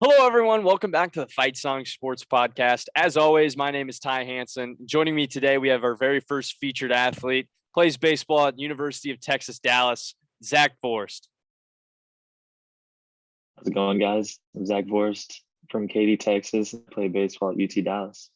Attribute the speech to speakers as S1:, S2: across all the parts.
S1: Hello, everyone. Welcome back to the Fight Song Sports Podcast. As always, my name is Ty Hansen. Joining me today, we have our very first featured athlete, plays baseball at University of Texas, Dallas, Zac Vorst.
S2: How's it going, guys? I'm Zac Vorst from Katy, Texas. I play baseball at UT Dallas.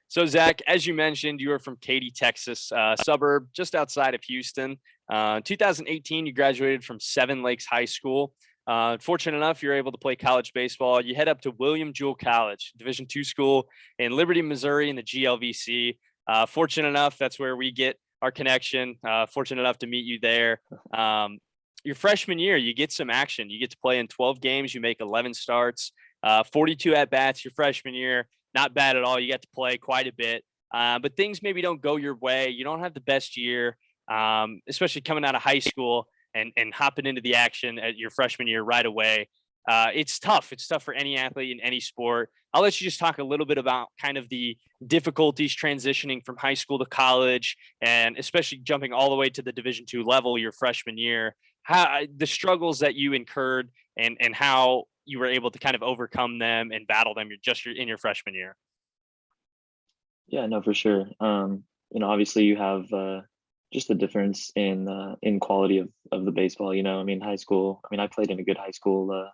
S1: So, Zac, as you mentioned, you are from Katy, Texas, suburb just outside of Houston. 2018, you graduated from Seven Lakes High School. Fortunate enough, you're able to play college baseball. You head up to William Jewell College, Division II school in Liberty, Missouri, in the GLVC. Fortunate enough, that's where we get our connection. Fortunate enough to meet you there. Your freshman year, you get some action. You get to play in 12 games. You make 11 starts, 42 at-bats your freshman year. Not bad at all. You got to play quite a bit. But things maybe don't go your way. You don't have the best year, especially coming out of high school. And hopping into the action at your freshman year right away. It's tough. It's tough for any athlete in any sport. I'll let you just talk a little bit about kind of the difficulties transitioning from high school to college, and especially jumping all the way to the Division II level your freshman year. How the struggles that you incurred and how you were able to kind of overcome them and battle them in your freshman year.
S2: Yeah, no, for sure. Obviously you have just the difference in quality of the baseball. I mean, high school. I mean, I played in a good high school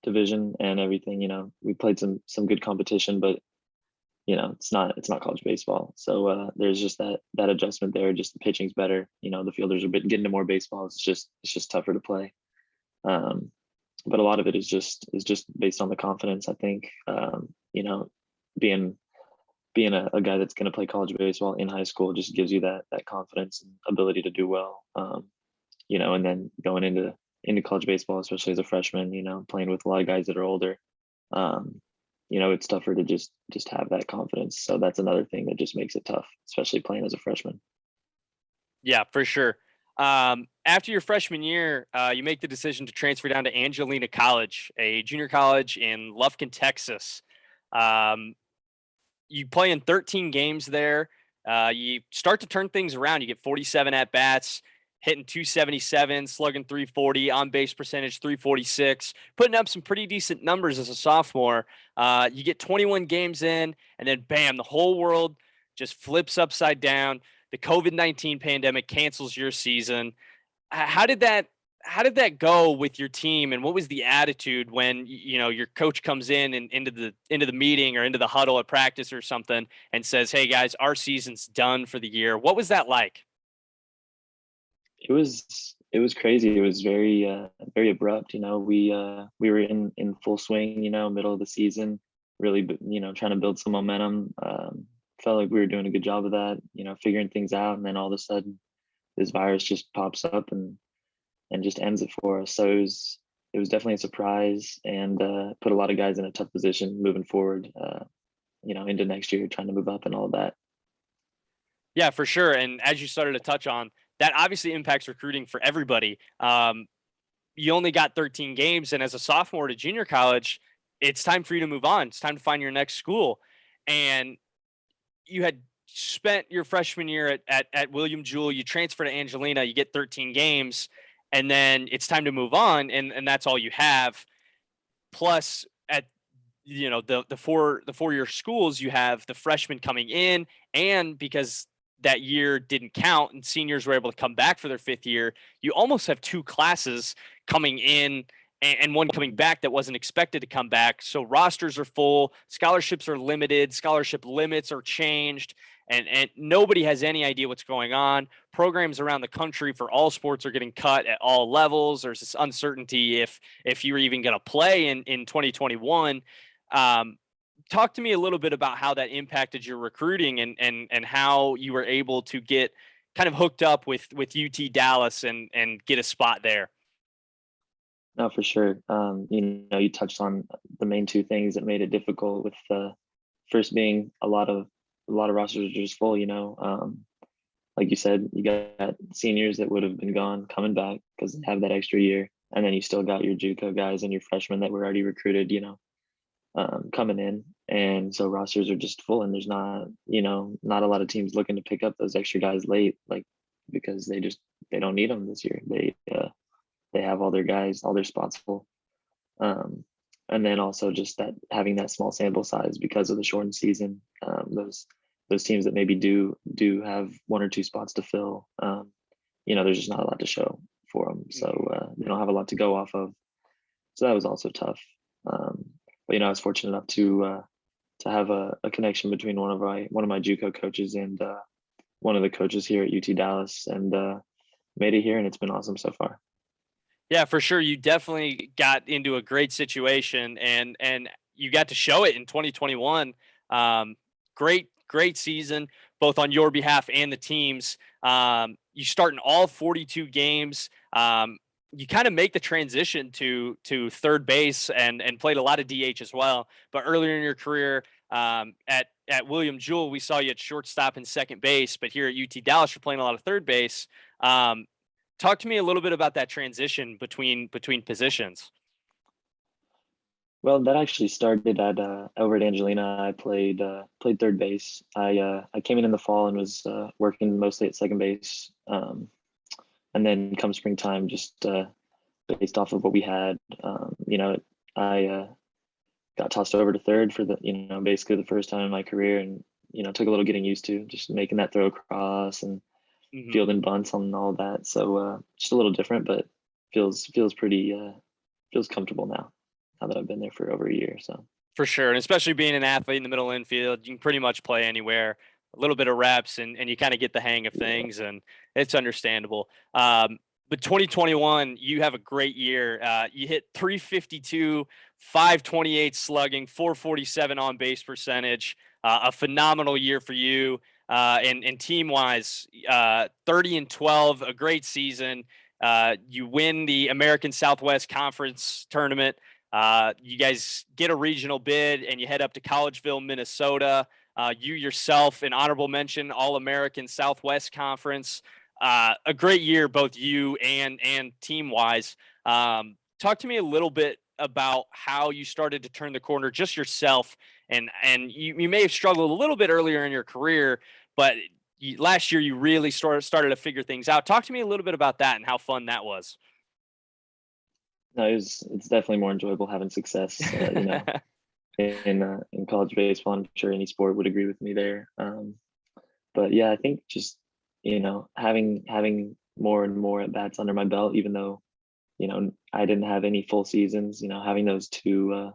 S2: division and everything. We played some good competition, but it's not college baseball. So there's just that adjustment there. Just the pitching's better. The fielders are getting to more baseball. It's just tougher to play. But a lot of it is just based on the confidence. I think being a guy that's going to play college baseball in high school just gives you that confidence and ability to do well. And then going into college baseball, especially as a freshman, playing with a lot of guys that are older, it's tougher to just have that confidence. So that's another thing that just makes it tough, especially playing as a freshman.
S1: Yeah, for sure. After your freshman year, you make the decision to transfer down to Angelina College, a junior college in Lufkin, Texas. You play in 13 games there. You start to turn things around. You get 47 at bats, hitting 277, slugging 340, on base percentage 346, putting up some pretty decent numbers as a sophomore. You get 21 games in, and then bam, the whole world just flips upside down. The COVID-19 pandemic cancels your season. How did that go with your team, and what was the attitude when your coach comes in and into the meeting or into the huddle at practice or something and says, "Hey guys, our season's done for the year"? What was that like?
S2: It was crazy. It was very abrupt. We were in full swing. Middle of the season, really trying to build some momentum. Felt like we were doing a good job of that. Figuring things out, and then all of a sudden, this virus just pops up and just ends it for us. So it was definitely a surprise, and put a lot of guys in a tough position moving forward. Into next year, trying to move up and all of that.
S1: Yeah, for sure. And as you started to touch on, that obviously impacts recruiting for everybody. You only got 13 games, and as a sophomore to junior college, it's time for you to move on. It's time to find your next school. And you had spent your freshman year at William Jewell. You transfer to Angelina. You get 13 games, and then it's time to move on, and that's all you have. Plus, at the 4-year schools, you have the freshmen coming in, and because that year didn't count and seniors were able to come back for their 5th year, you almost have 2 classes coming in and one coming back that wasn't expected to come back. So rosters are full, scholarships are limited, scholarship limits are changed, and nobody has any idea what's going on. Programs around the country for all sports are getting cut at all levels. There's this uncertainty if you're even going to play in 2021. Talk to me a little bit about how that impacted your recruiting and how you were able to get kind of hooked up with UT Dallas and get a spot there.
S2: No, for sure. You touched on the main 2 things that made it difficult, with first being a lot of rosters are just full. Like you said, you got seniors that would have been gone coming back because they have that extra year, and then you still got your JUCO guys and your freshmen that were already recruited, coming in. And so rosters are just full, and there's not a lot of teams looking to pick up those extra guys late, like, because they don't need them this year. They have all their guys, all their spots full. Um, and then also just that having that small sample size because of the shortened season, those teams that maybe do have one or two spots to fill, there's just not a lot to show for them, so they don't have a lot to go off of. So that was also tough. But I was fortunate enough to have a connection between one of my JUCO coaches and one of the coaches here at UT Dallas, and made it here, and it's been awesome so far.
S1: Yeah, for sure. You definitely got into a great situation, and you got to show it in 2021. Great season, both on your behalf and the team's. You start in all 42 games. You kind of make the transition to third base and played a lot of DH as well. But earlier in your career, at William Jewell, we saw you at shortstop and second base. But here at UT Dallas, you're playing a lot of third base. Talk to me a little bit about that transition between positions.
S2: Well, that actually started at over at Angelina. I played third base. I came in the fall and was working mostly at second base. And then come springtime, just based off of what we had, I got tossed over to third for basically the first time in my career, and took a little getting used to just making that throw across and fielding bunts and all that. So just a little different, but feels comfortable now that I've been there for over a year. So
S1: For sure, and especially being an athlete in the middle infield, you can pretty much play anywhere. A little bit of reps, and you kind of get the hang of things, and it's understandable. But 2021, you have a great year. You hit 352, 528 slugging, 447 on base percentage. A phenomenal year for you. And team wise, 30-12, a great season. You win the American Southwest Conference tournament. You guys get a regional bid and you head up to Collegeville, Minnesota. You yourself, an honorable mention, All-American Southwest Conference. A great year, both you and team wise. Talk to me a little bit about how you started to turn the corner, just yourself, and you may have struggled a little bit earlier in your career, but last year you really started to figure things out. Talk to me a little bit about that and how fun that was.
S2: no, it's definitely more enjoyable having success. In college baseball. I'm sure any sport would agree with me there. But yeah, I think just having more and more at bats under my belt, even though I didn't have any full seasons. Having those two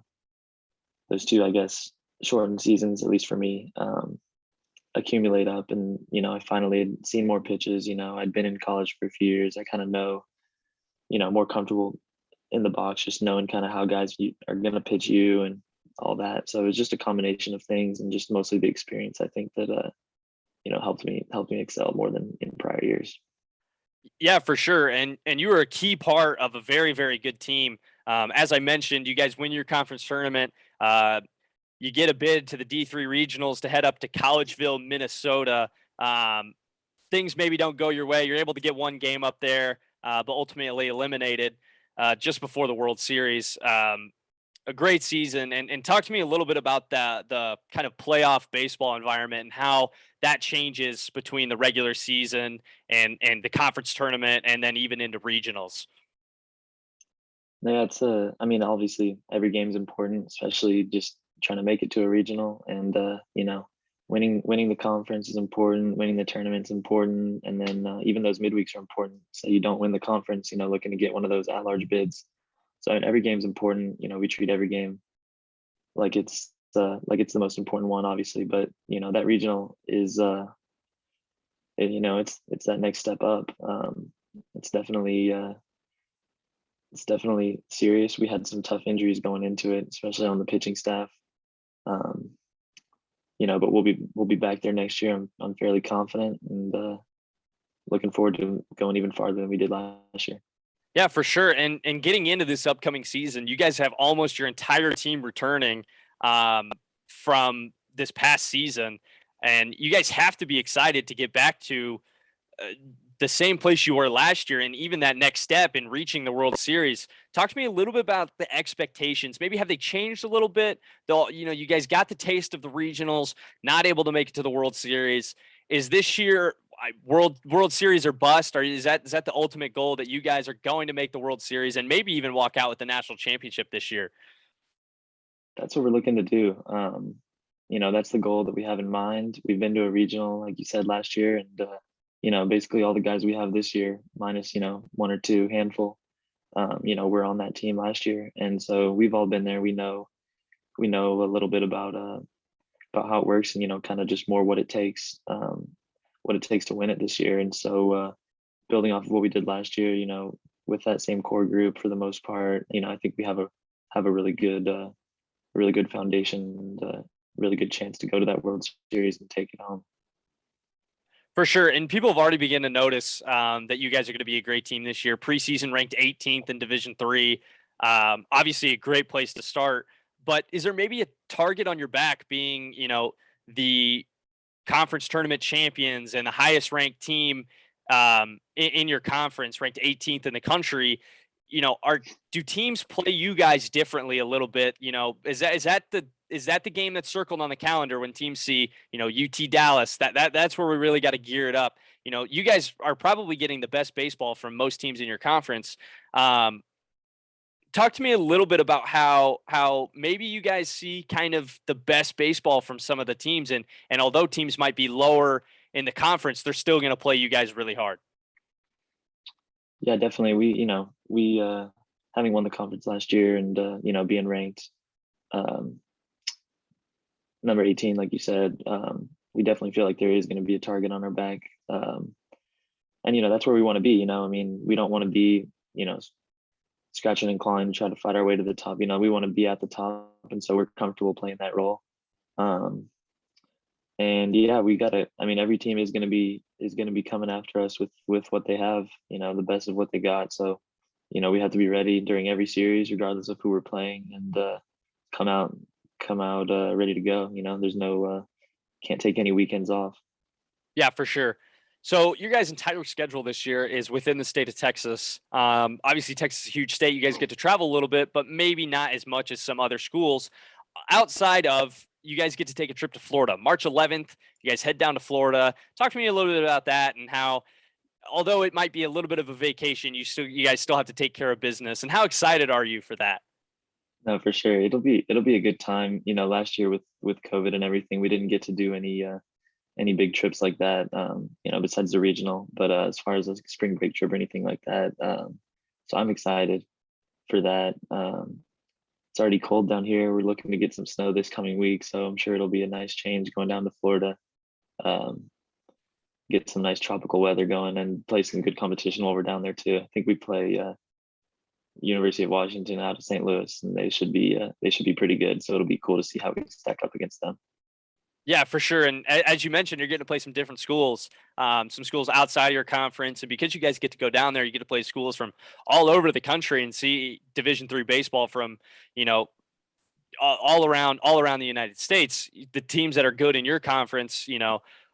S2: I guess shortened seasons, at least for me, accumulate up, and I finally had seen more pitches. I'd been in college for a few years. I kind of know, more comfortable in the box, just knowing kind of how guys are going to pitch you and all that. So it was just a combination of things, and just mostly the experience, I think, that helped me excel more than in prior years.
S1: Yeah, for sure. And you were a key part of a very, very good team. As I mentioned, you guys win your conference tournament. You get a bid to the D3 regionals to head up to Collegeville, Minnesota. Things maybe don't go your way. You're able to get one game up there, but ultimately eliminated just before the World Series. A great season, and talk to me a little bit about the kind of playoff baseball environment and how that changes between the regular season and the conference tournament, and then even into regionals.
S2: Yeah, I mean, obviously every game's important, especially just trying to make it to a regional, and winning the conference is important, winning the tournament's important, and then even those midweeks are important. So you don't win the conference, looking to get one of those at-large bids. So I mean, every game's important. We treat every game like it's the most important one, obviously. But that regional is it's that next step up. It's definitely serious. We had some tough injuries going into it, especially on the pitching staff. But we'll be back there next year. I'm fairly confident, and looking forward to going even farther than we did last year.
S1: Yeah, for sure. And getting into this upcoming season, you guys have almost your entire team returning from this past season, and you guys have to be excited to get back to the same place you were last year, and even that next step in reaching the World Series. Talk to me a little bit about the expectations. Maybe have they changed a little bit? Though you guys got the taste of the regionals, not able to make it to the World Series. Is this year? World Series or bust? Or is that the ultimate goal that you guys are going to make the World Series and maybe even walk out with the national championship this year?
S2: That's what we're looking to do. That's the goal that we have in mind. We've been to a regional, like you said, last year, and basically all the guys we have this year, minus one or two handful, we're on that team last year, and so we've all been there. We know a little bit about how it works, and kind of just more what it takes to win it this year. And so building off of what we did last year, with that same core group for the most part, I think we have a really good foundation and a really good chance to go to that World Series and take it home.
S1: For sure. And people have already begun to notice that you guys are going to be a great team this year. Preseason ranked 18th in Division III. Obviously, a great place to start. But is there maybe a target on your back being, the conference tournament champions and the highest ranked team in your conference, ranked 18th in the country? Do teams play you guys differently a little bit? Is that the game that's circled on the calendar when teams see, UT Dallas? That's where we really got to gear it up. You guys are probably getting the best baseball from most teams in your conference. Talk to me a little bit about how maybe you guys see kind of the best baseball from some of the teams, and although teams might be lower in the conference, they're still going to play you guys really hard.
S2: Yeah, definitely. We having won the conference last year and being ranked number 18, like you said, we definitely feel like there is going to be a target on our back. And that's where we want to be. We don't want to be, scratching and clawing and try to fight our way to the top. We want to be at the top, and so we're comfortable playing that role. And yeah, we got to. Every team is going to be coming after us with what they have. The best of what they got. So, we have to be ready during every series, regardless of who we're playing, and come out ready to go. There's no can't take any weekends off.
S1: Yeah, for sure. So your guys' entire schedule this year is within the state of Texas. Obviously, Texas is a huge state. You guys get to travel a little bit, but maybe not as much as some other schools. Outside of, you guys get to take a trip to Florida. March 11th, you guys head down to Florida. Talk to me a little bit about that and how, although it might be a little bit of a vacation, you guys still have to take care of business. And how excited are you for that?
S2: No, for sure. It'll be a good time. Last year with COVID and everything, we didn't get to do any big trips like that, besides the regional. But as far as a spring break trip or anything like that, so I'm excited for that. It's already cold down here. We're looking to get some snow this coming week, so I'm sure it'll be a nice change going down to Florida. Get some nice tropical weather going and play some good competition while we're down there too. I think we play University of Washington out of St. Louis, and they should be pretty good. So it'll be cool to see how we stack up against them.
S1: Yeah, for sure. And as you mentioned, you're getting to play some different schools, some schools outside of your conference. And because you guys get to go down there, you get to play schools from all over the country and see Division III baseball from, all around the United States. The teams that are good in your conference,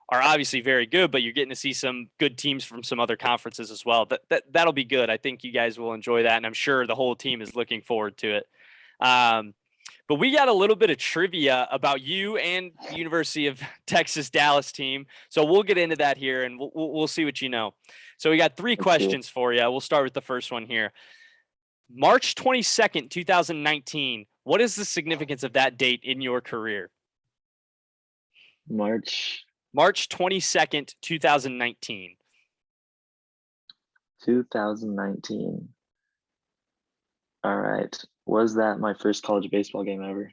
S1: are obviously very good, but you're getting to see some good teams from some other conferences as well. That'll be good. I think you guys will enjoy that, and I'm sure the whole team is looking forward to it. But we got a little bit of trivia about you and the University of Texas Dallas team. So we'll get into that here, and we'll see what you know. So we got three questions for you. We'll start with the first one here. March 22nd, 2019. What is the significance of that date in your career?
S2: March
S1: 22nd, 2019.
S2: 2019. All right. Was that my first college baseball game ever?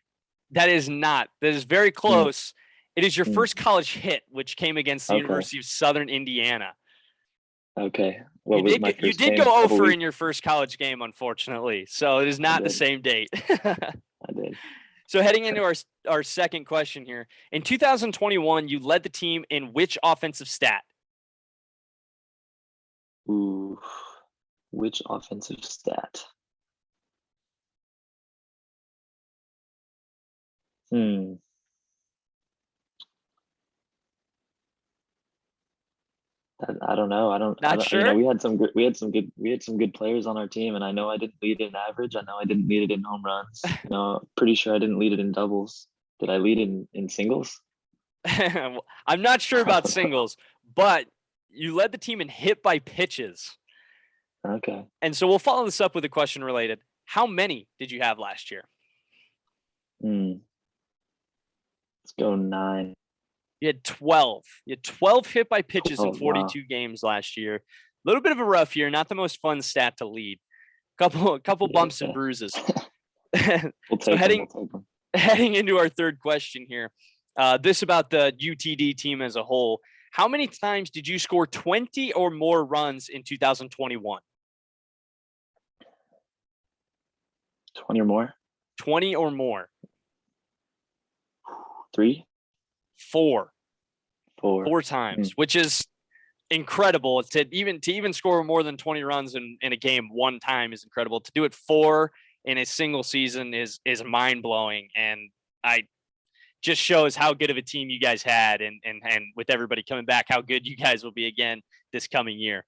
S1: That is not. That is very close. It is your first college hit, which came against the University of Southern Indiana.
S2: Okay.
S1: You did go over in your first college game, unfortunately. So it is not the same date.
S2: I did.
S1: So heading into our second question here. In 2021, you led the team in which offensive stat?
S2: Ooh, which offensive stat? I don't know.
S1: Not sure.
S2: We had some good players on our team, and I know I didn't lead it in average. I know I didn't lead it in home runs. Pretty sure I didn't lead it in doubles. Did I lead in singles?
S1: I'm not sure about singles, but You led the team in hit by pitches.
S2: Okay.
S1: And so we'll follow this up with a question related. How many did you have last year?
S2: Let's go 9.
S1: You had 12. You had 12 hit by pitches in
S2: Oh, wow.
S1: 42 games last year. A little bit of a rough year, not the most fun stat to lead. Couple bumps and
S2: Yeah.
S1: bruises.
S2: We'll
S1: So
S2: take them.
S1: heading into our third question here. This about the UTD team as a whole. How many times did you score 20 or more runs in 2021?
S2: 20 or more?
S1: 20 or more.
S2: 3?
S1: 4.
S2: 4.
S1: 4 times, which is incredible. To even score more than 20 runs in a game one time is incredible. To do it 4 in a single season is mind-blowing, and I just shows how good of a team you guys had, and with everybody coming back, how good you guys will be again this coming year.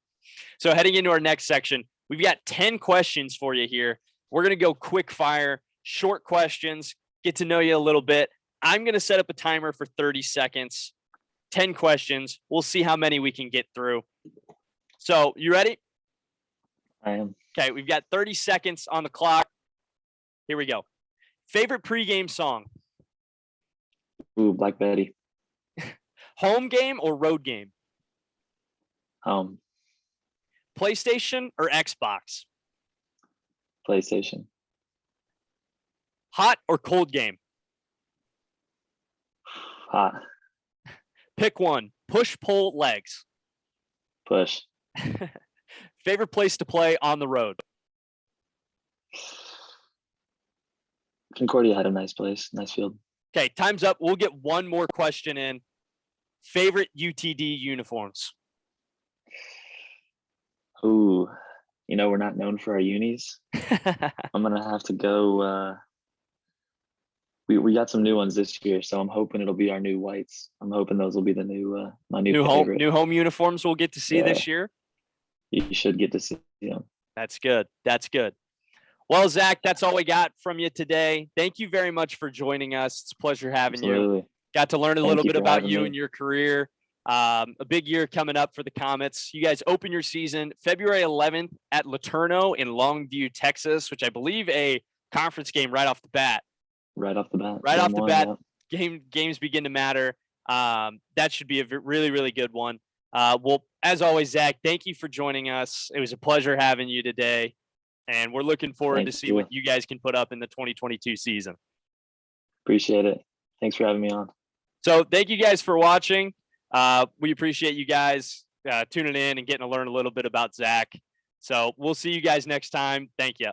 S1: So heading into our next section, we've got 10 questions for you here. We're going to go quick fire, short questions, get to know you a little bit. I'm going to set up a timer for 30 seconds, 10 questions. We'll see how many we can get through. So you ready?
S2: I am.
S1: Okay, we've got 30 seconds on the clock. Here we go. Favorite pregame song?
S2: Ooh, Black Betty.
S1: Home game or road game? PlayStation or Xbox?
S2: PlayStation.
S1: Hot or cold game?
S2: Hot.
S1: Pick one. Push, pull, legs.
S2: Push.
S1: Favorite place to play on the road?
S2: Concordia had a nice place, nice field.
S1: Okay, time's up. We'll get one more question in. Favorite UTD uniforms?
S2: Ooh, we're not known for our unis. I'm gonna have to go. We got some new ones this year, so I'm hoping it'll be our new whites. I'm hoping those will be the new my new favorite.
S1: New home uniforms we'll get to see this year.
S2: You should get to see them.
S1: That's good. That's good. Well, Zach, that's all we got from you today. Thank you very much for joining us. It's a pleasure having you. Got to learn a little bit about you and your career. A big year coming up for the Comets. You guys open your season February 11th at Laterno in Longview, Texas, which I believe a conference game right off the bat.
S2: Right off the bat,
S1: yeah. Games begin to matter. That should be a really, really good one. Well, as always, Zach, thank you for joining us. It was a pleasure having you today, and we're looking forward to see what you guys can put up in the 2022 season.
S2: Appreciate it. Thanks for having me on.
S1: So thank you guys for watching. We appreciate you guys tuning in and getting to learn a little bit about Zach. So we'll see you guys next time. Thank you.